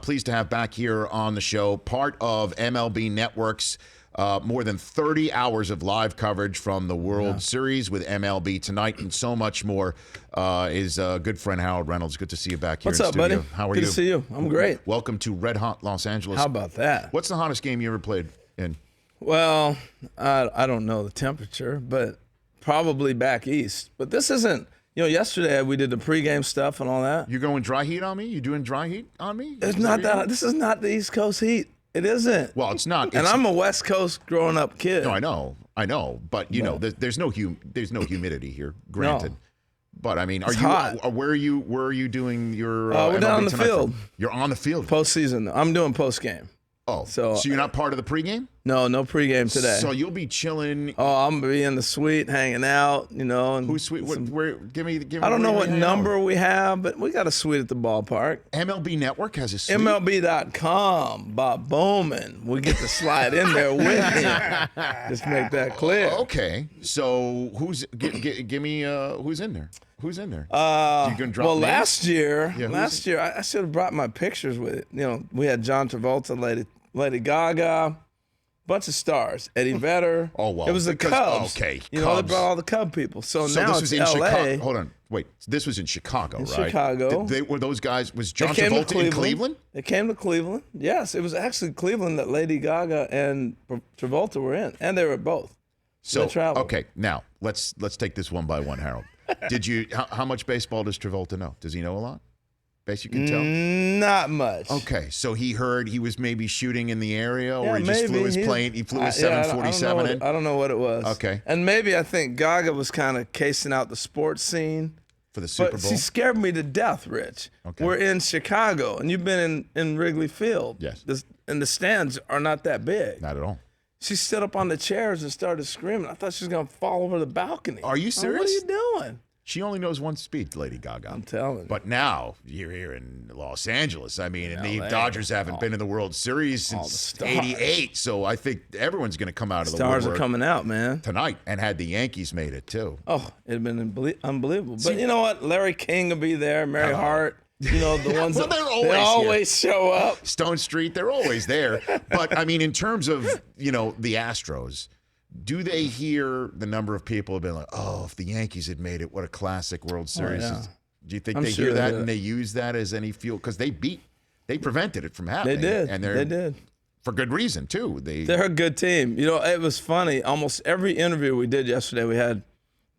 pleased to have back here on the show, part of MLB Network's more than 30 hours of live coverage from the World Series with MLB Tonight and so much more, is good friend Harold Reynolds. Good to see you back here. What's up, studio. buddy? How are Good you? to see you. I'm great. Welcome to Red Hot Los Angeles. How about that? What's the hottest game you ever played in? Well, I don't know the temperature, but probably back east. But this isn't, yesterday we did the pregame stuff and all that. You going dry heat on me? You doing dry heat on me? It's not that. This is not the East Coast heat. It isn't. Well, it's not. And I'm a West Coast growing up kid. No, I know. But know, there's no humidity here. Granted. No. But I mean, It's hot. Where are you doing your? We're down on the Tonight field. from? You're on the field. Postseason. I'm doing postgame. Oh, so you're not part of the pregame? No pregame today. So you'll be chilling. Oh, I'm gonna be in the suite, hanging out. And who's suite? Where? Give me. I don't know what number we have, but we got a suite at the ballpark. MLB Network has a suite. MLB.com, Bob Bowman. We get to slide in there with him. Just make that clear. Okay. So give me who's in there? Who's in there? You gonna drop names? last year, Yeah, I should have brought my pictures with it. We had John Travolta, Lady Gaga, bunch of stars, Eddie Vedder. Oh, well. It was the Cubs. Okay, they Cubs. brought all the Cub people. So now this it's was in LA. Chicago. Hold on, wait. This was in Chicago, right? Chicago. Were those guys? Was John They came to Travolta in Cleveland? They came to Cleveland. Yes, it was actually Cleveland that Lady Gaga and Travolta were in, and they were both. So they traveled. okay, now let's take this one by one, Harold. How much baseball does Travolta know? Does he know a lot? Best you can tell? Not much. Okay, so he heard he was maybe shooting in the area, Yeah, or he just flew his maybe. plane. He flew his Yeah, 747 in. I don't know what it was. Okay. And maybe I think Gaga was kind of casing out the sports scene. For the Super But Bowl. she scared me to death, Rich. Okay. We're in Chicago, and you've been in Wrigley Field. Yes. And the stands are not that big. Not at all. She stood up on the chairs and started screaming. I thought she was going to fall over the balcony. Are you serious? What are you doing? She only knows one speed, Lady Gaga. I'm telling you. But now you're here in Los Angeles. I mean, and the LA. Dodgers haven't been in the World Series all the since stars. '88. So I think everyone's going to come out of the Stars are woodwork coming out, man. tonight. And had the Yankees made it too. Oh, it'd been unbelievable. But you know what? Larry King will be there. Mary Hart. The ones Well, that they're they always always show up. Stone Street, they're always there. But I mean, in terms of the Astros, do they hear the number of people have been like, oh, if the Yankees had made it, what a classic World Series? yeah. Do you think I'm they sure hear they that did. and they use that as any fuel? Because they prevented it from happening. They did. And They did. for good reason too. They're a good team. It was funny. Almost every interview we did yesterday, we had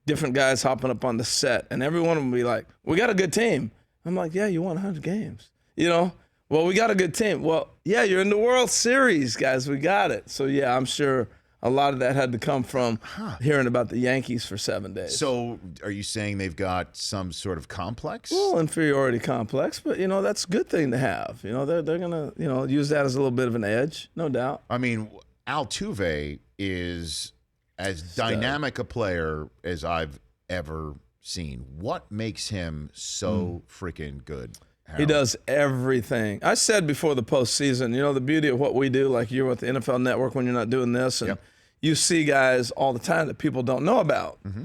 different guys hopping up on the set, and every one of them would be like, we got a good team. I'm like, yeah, you won 100 games. Well, we got a good team. Well, yeah, you're in the World Series, guys. We got it. So, yeah, I'm sure a lot of that had to come from hearing about the Yankees for 7 days. So are you saying they've got some sort of complex? Well, inferiority complex, but, that's a good thing to have. They're going to, use that as a little bit of an edge, no doubt. I mean, Altuve is as dynamic a player as I've ever seen. What makes him so freaking good? He does everything. I said before the postseason, the beauty of what we do, like you're with the NFL Network when you're not doing this, and you see guys all the time that people don't know about. Mm-hmm.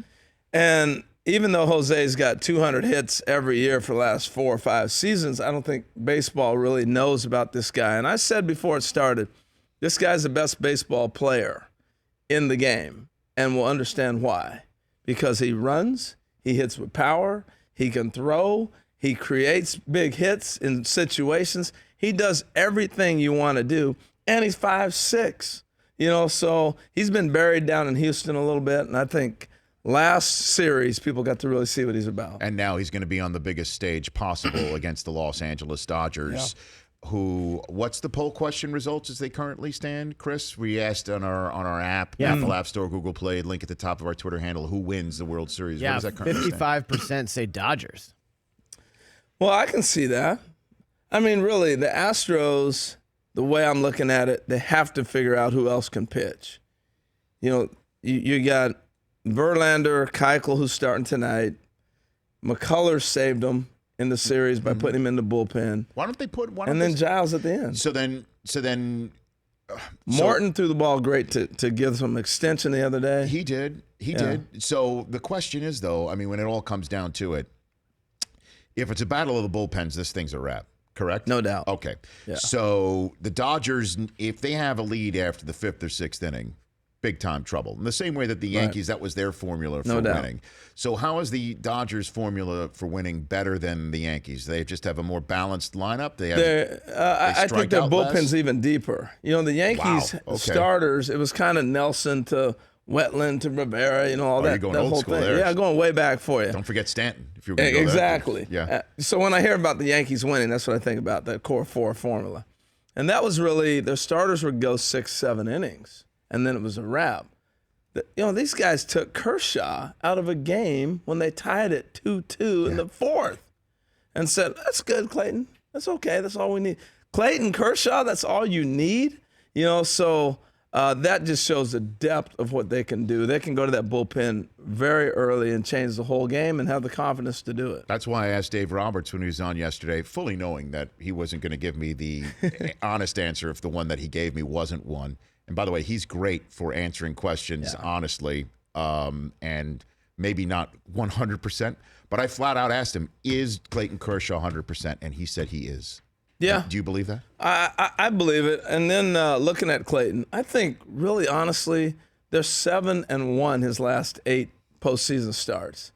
And even though Jose's got 200 hits every year for the last 4 or 5 seasons, I don't think baseball really knows about this guy. And I said before it started, this guy's the best baseball player in the game, and we'll understand why. Because he runs, he hits with power, he can throw, he creates big hits in situations. He does everything you want to do, and he's 5'6". So he's been buried down in Houston a little bit, and I think last series people got to really see what he's about. And now he's going to be on the biggest stage possible against the Los Angeles Dodgers. What's the poll question results as they currently stand, Chris? We asked on our app, Apple App Store, Google Play, link at the top of our Twitter handle, who wins the World Series? Yeah, what does that currently stand? 55% say Dodgers. Well, I can see that. I mean, really, the Astros, the way I'm looking at it, they have to figure out who else can pitch. You got Verlander, Keuchel, who's starting tonight. McCullers saved them in the series by putting him in the bullpen. Why don't they put one? And then Giles at the end. So then. Morton threw the ball great to give some extension the other day. He did. He did. So the question is, though, I mean, when it all comes down to it, if it's a battle of the bullpens, this thing's a wrap. correct? No doubt. Okay. Yeah. So the Dodgers, if they have a lead after the 5th or 6th inning, big time trouble. In the same way that the Yankees, that was their formula for winning. So how is the Dodgers' formula for winning better than the Yankees? They just have a more balanced lineup. They have. I think their bullpen's even deeper. The Yankees starters, it was kind of Nelson to Wetland to Rivera, all that, you're going that old whole school thing. there. Yeah, going way back for you. Don't forget Stanton. If you're going to go exactly. There. Yeah. So when I hear about the Yankees winning, that's what I think about, that core 4 formula. And that was really, their starters would go 6-7 innings, and then it was a wrap. These guys took Kershaw out of a game when they tied it 2-2 in the 4th and said, that's good, Clayton. That's okay. That's all we need. Clayton Kershaw, that's all you need? So that just shows the depth of what they can do. They can go to that bullpen very early and change the whole game and have the confidence to do it. That's why I asked Dave Roberts when he was on yesterday, fully knowing that he wasn't going to give me the honest answer if the one that he gave me wasn't one. And by the way, he's great for answering questions honestly, and maybe not 100%. But I flat out asked him, is Clayton Kershaw 100%? And he said he is. Yeah. Do you believe that? I believe it. And then looking at Clayton, I think really honestly, they're 7-1 his last 8 postseason starts.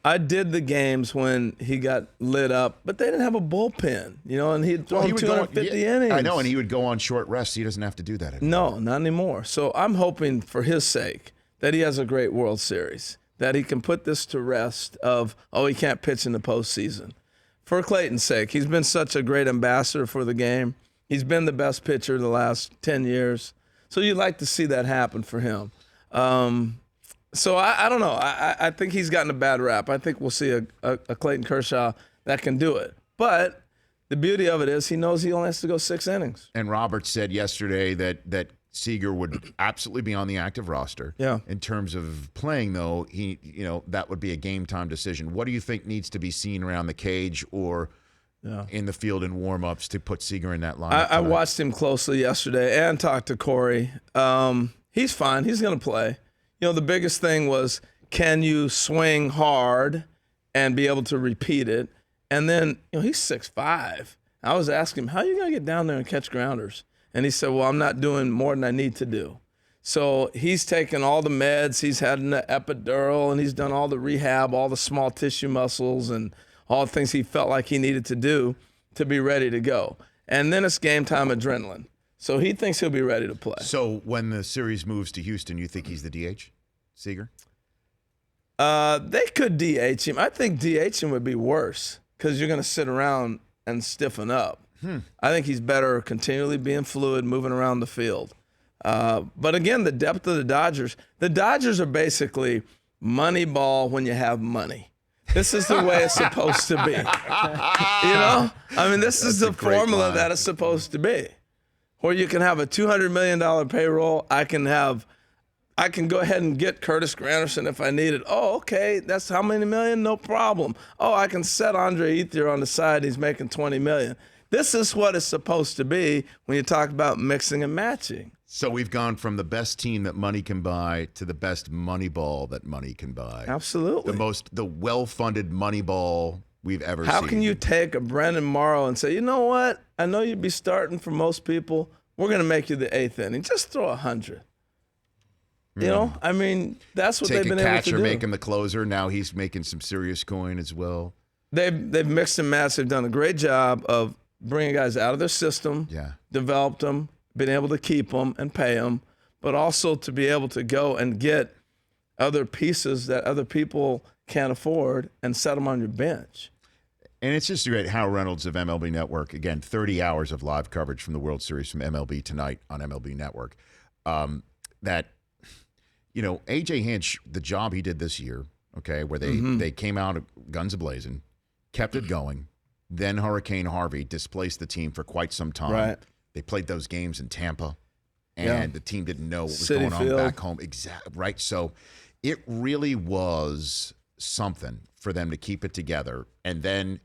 I did the games when he got lit up, but they didn't have a bullpen, and he'd throw 250 innings. I know, and he would go on short rest. He doesn't have to do that anymore. No, not anymore. So I'm hoping for his sake that he has a great World Series, that he can put this to rest of, he can't pitch in the postseason. For Clayton's sake, he's been such a great ambassador for the game. He's been the best pitcher the last 10 years. So you'd like to see that happen for him. So I don't know. I think he's gotten a bad rap. I think we'll see a Clayton Kershaw that can do it. But the beauty of it is he knows he only has to go 6 innings. And Roberts said yesterday that Seager would absolutely be on the active roster. Yeah. In terms of playing, though, that would be a game time decision. What do you think needs to be seen around the cage or in the field in warm-ups to put Seager in that lineup? I watched him closely yesterday and talked to Corey. He's fine. He's going to play. The biggest thing was, can you swing hard and be able to repeat it? And then, he's 6'5". I was asking him, how are you going to get down there and catch grounders? And he said, well, I'm not doing more than I need to do. So he's taken all the meds. He's had an epidural, and he's done all the rehab, all the small tissue muscles, and all the things he felt like he needed to do to be ready to go. And then it's game time adrenaline. So he thinks he'll be ready to play. So when the series moves to Houston, you think he's the DH, Seager? They could DH him. I think DHing would be worse because you're going to sit around and stiffen up. I think he's better continually being fluid, moving around the field. But again, the depth of the Dodgers are basically money ball when you have money. This is the way it's supposed to be. This is the formula that it's supposed to be. Where you can have a $200 million payroll. I can go ahead and get Curtis Granderson if I need it. Oh, okay, that's how many million? No problem. Oh, I can set Andre Ethier on the side. He's making $20 million. This is what it's supposed to be when you talk about mixing and matching. So we've gone from the best team that money can buy to the best money ball that money can buy. Absolutely. The well-funded money ball we've ever seen. How can you take a Brandon Morrow and say, you know what? I know you'd be starting for most people. We're going to make you the 8th inning. Just throw 100. That's what they've been able to do. Take a catcher, make him the closer. Now he's making some serious coin as well. They've mixed and matched. They've done a great job of bringing guys out of their system, developed them, been able to keep them and pay them, but also to be able to go and get other pieces that other people can't afford and set them on your bench. And it's just great. How Reynolds of MLB Network, again, 30 hours of live coverage from the World Series from MLB Tonight on MLB Network. A.J. Hinch, the job he did this year, where they came out guns a-blazing, kept it going. Then Hurricane Harvey displaced the team for quite some time. Right. They played those games in Tampa, and the team didn't know what was City going Field. on back home. Exactly. Right. So it really was something for them to keep it together and then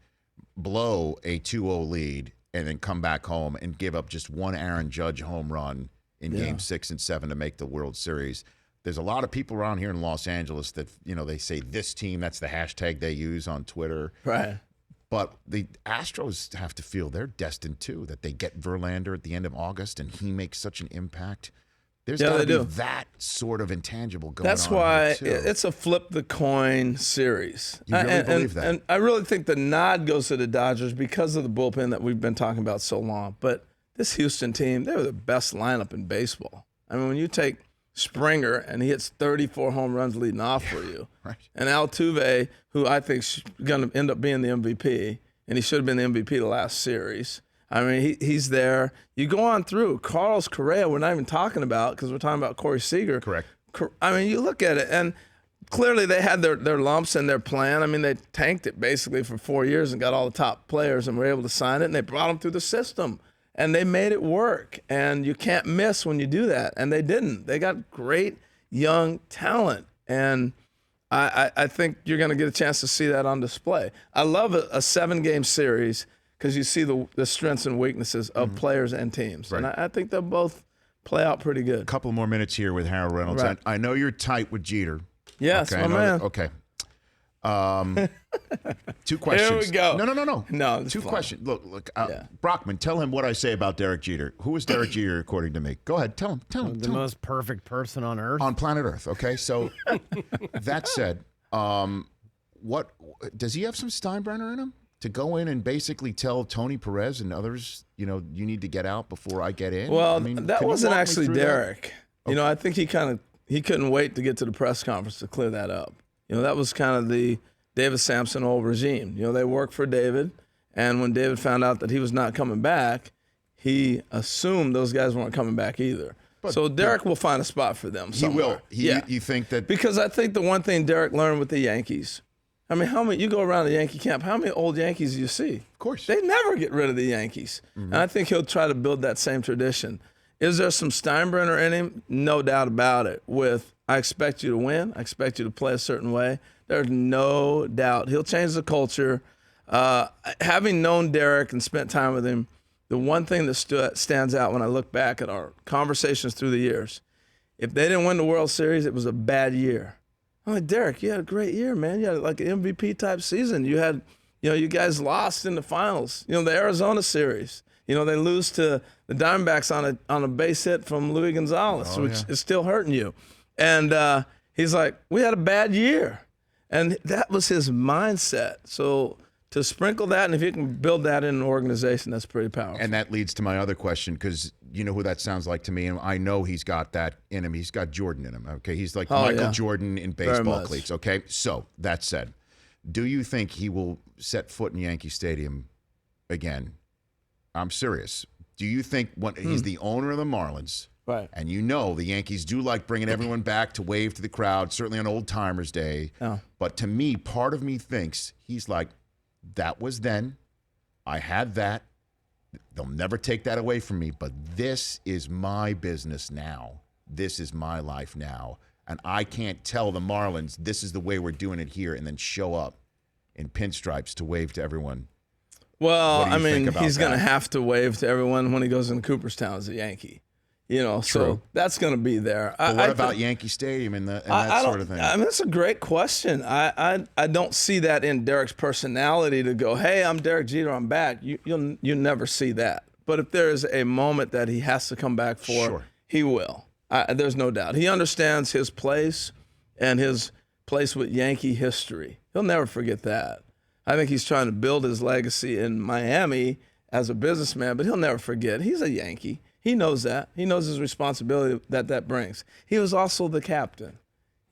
blow a 2-0 lead and then come back home and give up just one Aaron Judge home run in Game 6 and 7 to make the World Series. There's a lot of people around here in Los Angeles that, they say this team, that's the hashtag they use on Twitter. Right. But the Astros have to feel they're destined too, that they get Verlander at the end of August and he makes such an impact. There's got to be that sort of intangible going on. That's why here too. It's a flip the coin series. You really believe that? And I really think the nod goes to the Dodgers because of the bullpen that we've been talking about so long. But this Houston team, they were the best lineup in baseball. I mean, when you take Springer and he hits 34 home runs leading off for you, right. and Altuve, who I think is going to end up being the MVP, and he should have been the MVP the last series. I mean, he's there. You go on through. Carlos Correa, we're not even talking about because we're talking about Corey Seager. Correct. I mean, you look at it, and clearly they had their lumps in their plan. I mean, they tanked it basically for 4 years and got all the top players and were able to sign it, and they brought them through the system. And they made it work. And you can't miss when you do that. And they didn't. They got great young talent. And I think you're going to get a chance to see that on display. I love a 7-game series because you see the strengths and weaknesses of players and teams. Right. And I think they'll both play out pretty good. A couple more minutes here with Harold Reynolds. Right. I know you're tight with Jeter. Yes, okay, my man. Okay. 2 questions. Here we go. No. No, it's 2 fine. questions. Look. Yeah. Brockman, tell him what I say about Derek Jeter. Who is Derek Jeter according to me? Go ahead. Tell him. The most perfect person on earth. On planet Earth. Okay. So that said, what does he have some Steinbrenner in him to go in and basically tell Tony Perez and others, you need to get out before I get in? Well, I mean, that can you wasn't walk me actually through that? Derek. I think he couldn't wait to get to the press conference to clear that up. That was kind of the David Sampson old regime. They worked for David, and when David found out that he was not coming back, he assumed those guys weren't coming back either. So Derek will find a spot for them somewhere. He will. You think that? Because I think the one thing Derek learned with the Yankees, I mean, how many you go around the Yankee camp, how many old Yankees do you see? Of course. They never get rid of the Yankees. And I think he'll try to build that same tradition. Is there some Steinbrenner in him? No doubt about it. I expect you to win. I expect you to play a certain way. There's no doubt. He'll change the culture. Having known Derek and spent time with him, the one thing that stands out when I look back at our conversations through the years, if they didn't win the World Series, it was a bad year. I'm like, Derek, you had a great year, man. You had like an MVP type season. You had, you guys lost in the finals. The Arizona series. They lose to the Diamondbacks on a base hit from Luis Gonzalez, which is still hurting you. And he's like, we had a bad year. And that was his mindset. So to sprinkle that, and if you can build that in an organization, that's pretty powerful. And that leads to my other question, because you know who that sounds like to me, and I know he's got that in him. He's got Jordan in him, okay? He's like Michael Jordan in baseball cleats, okay? So, that said, do you think he will set foot in Yankee Stadium again? I'm serious. Do you think he's the owner of the Marlins, right? And the Yankees do like bringing everyone back to wave to the crowd, certainly on Old Timers Day. Oh. But to me, part of me thinks he's like, that was then. I had that. They'll never take that away from me, but this is my business now. This is my life now. And I can't tell the Marlins, this is the way we're doing it here, and then show up in pinstripes to wave to everyone. Well, I mean, he's going to have to wave to everyone when he goes into Cooperstown as a Yankee. So that's going to be there. But what about Yankee Stadium and that sort of thing? I mean, that's a great question. I don't see that in Derek's personality to go, hey, I'm Derek Jeter, I'm back. You never see that. But if there is a moment that he has to come back for, he will. There's no doubt. He understands his place and his place with Yankee history. He'll never forget that. I think he's trying to build his legacy in Miami as a businessman, but he'll never forget. He's a Yankee. He knows that. He knows his responsibility that brings. He was also the captain,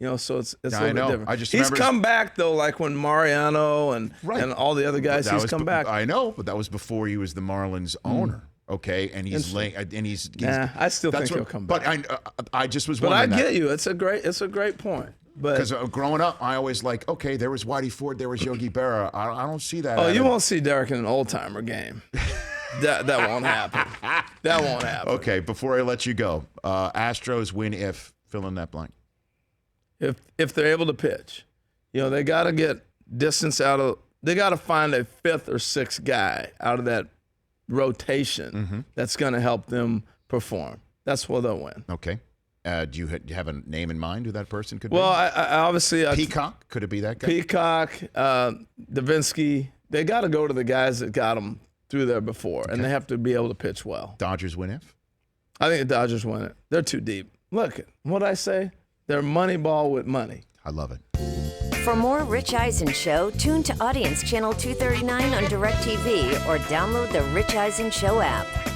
so it's a little bit different. He's come back though, like when Mariano and all the other guys. He's come back. I know, but that was before he was the Marlins owner. Okay, and he's I still think he'll come back. But I just was wondering. But I get you. It's a great point. Because growing up, I always okay, there was Whitey Ford, there was Yogi Berra. I don't see that. Oh, you won't see Derek in an old-timer game. That won't happen. That won't happen. Okay, before I let you go, Astros win if, fill in that blank. If they're able to pitch. They got to get distance they got to find a 5th or 6th guy out of that rotation that's going to help them perform. That's where they'll win. Okay. Do you have a name in mind who that person could be? Well, I obviously... Peacock? Could it be that guy? Peacock, Davinsky, they got to go to the guys that got them through there before, and they have to be able to pitch well. Dodgers win if? I think the Dodgers win it. They're too deep. Look, what I say? They're money ball with money. I love it. For more Rich Eisen Show, tune to Audience Channel 239 on DirecTV or download the Rich Eisen Show app.